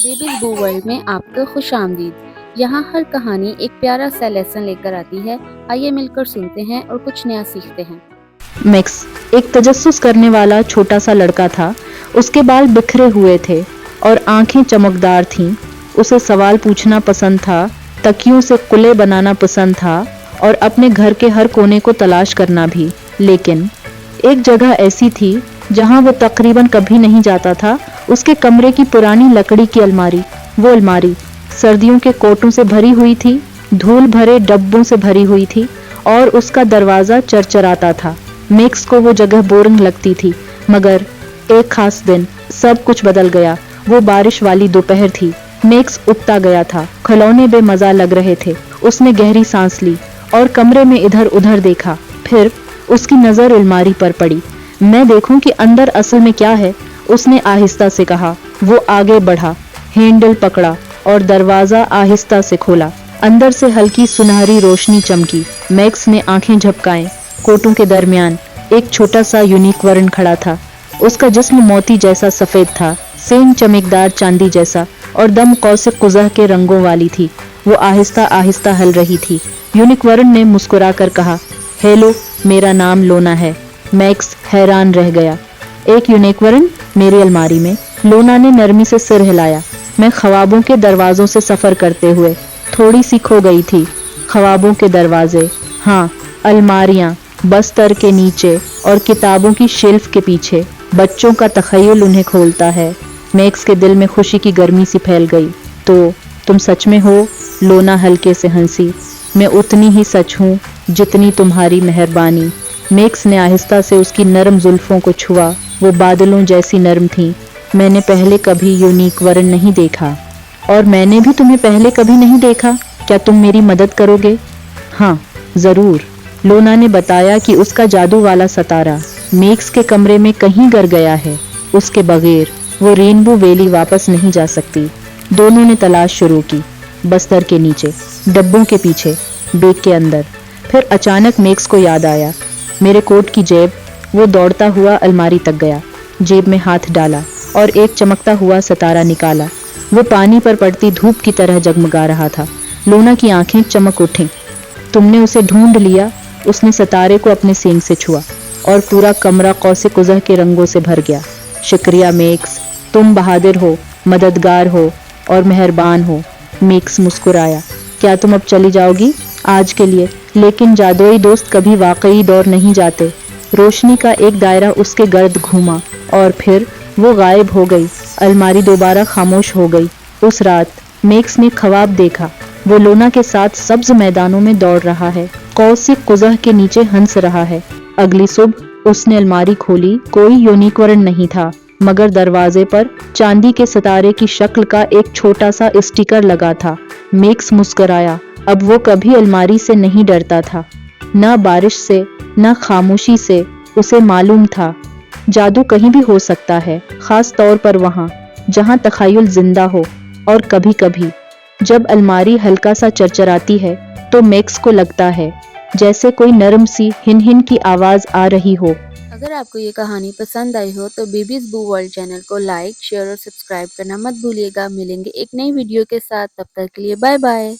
Babies बू world में आपको खुश आमदीद। यहाँ हर कहानी एक प्यारा सा लेसन लेकर आती है। आइए मिलकर सुनते हैं और कुछ नया सीखते हैं। मैक्स एक तजस्सुस करने वाला छोटा सा लड़का था। उसके बाल बिखरे हुए थे और आंखें चमकदार थीं। उसे सवाल पूछना पसंद था, तकियों से कुले बनाना पसंद था और अपने घर के हर कोने को तलाश करना भी। लेकिन एक जगह ऐसी थी जहां वो तकरीबन कभी नहीं जाता था। उसके कमरे की पुरानी लकड़ी की अलमारी। वो अलमारी सर्दियों के कोटों से भरी हुई थी, धूल भरे डब्बों से भरी हुई थी और उसका दरवाजा चरचराता था। मैक्स को वो जगह बोरिंग लगती थी, मगर एक खास दिन सब कुछ बदल गया। वो बारिश वाली दोपहर थी। मैक्स उगता गया था, खिलौने बेमजा लग रहे थे। उसने गहरी सांस ली और कमरे में इधर उधर देखा। फिर उसकी नजर अलमारी पर पड़ी। मैं देखूं कि अंदर असल में क्या है, उसने आहिस्ता से कहा। वो आगे बढ़ा, हैंडल पकड़ा और दरवाजा आहिस्ता से खोला। अंदर से हल्की सुनहरी रोशनी चमकी। मैक्स ने आंखें झपकाएं। कोटों के दरमियान एक छोटा सा यूनिकॉर्न खड़ा था। उसका जिस्म मोती जैसा सफेद था, सींग चमकदार चांदी जैसा और दम कौसे कुजह के रंगों वाली थी। वो आहिस्ता आहिस्ता हल रही थी। यूनिकॉर्न ने मुस्कुराकर कहा, हेलो, मेरा नाम लोना है। मैक्स हैरान रह गया। एक यूनिकॉर्न मेरी अलमारी में? लोना ने नरमी से सिर हिलाया। मैं ख्वाबों के दरवाजों से सफर करते हुए थोड़ी सी खो गई थी। ख्वाबों के दरवाजे, हाँ, अलमारियां बस्तर के नीचे और किताबों की शेल्फ के पीछे। बच्चों का तखय्युल उन्हें खोलता है। मैक्स के दिल में खुशी की गर्मी सी फैल गई। तो तुम सच में हो? लोना हल्के से हंसी। मैं उतनी ही सच हूँ जितनी तुम्हारी मेहरबानी। मैक्स ने आहिस्ता से उसकी नरम जुल्फों को छुआ। वो बादलों जैसी नरम थी। मैंने पहले कभी यूनिकॉर्न नहीं देखा। और मैंने भी तुम्हें पहले कभी नहीं देखा। क्या तुम मेरी मदद करोगे? हाँ, जरूर। लोना ने बताया कि उसका जादू वाला सितारा मैक्स के कमरे में कहीं गिर गया है। उसके बगैर वो रेनबो वैली वापस नहीं जा सकती। दोनों ने तलाश शुरू की, बस्तर के नीचे, डब्बों के पीछे, बैग के अंदर। फिर अचानक मैक्स को याद आया, मेरे कोट की जेब। वो दौड़ता हुआ अलमारी तक गया, जेब में हाथ डाला और एक चमकता हुआ सितारा निकाला। वो पानी पर पड़ती धूप की तरह जगमगा रहा था। लोना की आंखें चमक उठीं। तुमने उसे ढूंढ लिया? उसने सितारे को अपने सींग से छुआ और पूरा कमरा कौसे कुजह के रंगों से भर गया। शुक्रिया मैक्स, तुम बहादुर हो, मददगार हो और मेहरबान हो। मैक्स मुस्कुराया। क्या तुम अब चली जाओगी? आज के लिए। लेकिन जादुई दोस्त कभी वाकई दौर नहीं जाते। रोशनी का एक दायरा उसके गर्द घूमा और फिर वो गायब हो गई। अलमारी दोबारा खामोश हो गई। उस रात मैक्स ने ख्वाब देखा। वो लोना के साथ सब्ज मैदानों में दौड़ रहा है, कौसे कुजह के नीचे हंस रहा है। अगली सुबह उसने अलमारी खोली। कोई यूनिकॉर्न नहीं था, मगर दरवाजे पर चांदी के सितारे की शक्ल का एक छोटा सा स्टिकर लगा था। मैक्स मुस्कुराया। अब वो कभी अलमारी से नहीं डरता था, न बारिश से, न खामोशी से। उसे मालूम था जादू कहीं भी हो सकता है, खास तौर पर वहां जहां तखय्युल जिंदा हो। और कभी कभी जब अलमारी हल्का सा चरचराती है तो मैक्स को लगता है जैसे कोई नरम सी हिन हिन की आवाज आ रही हो। अगर आपको ये कहानी पसंद आई हो तो बेबीज बू वर्ल्ड चैनल को लाइक, शेयर और सब्सक्राइब करना मत भूलिएगा। मिलेंगे एक नई वीडियो के साथ, तब तक के लिए बाय बाय।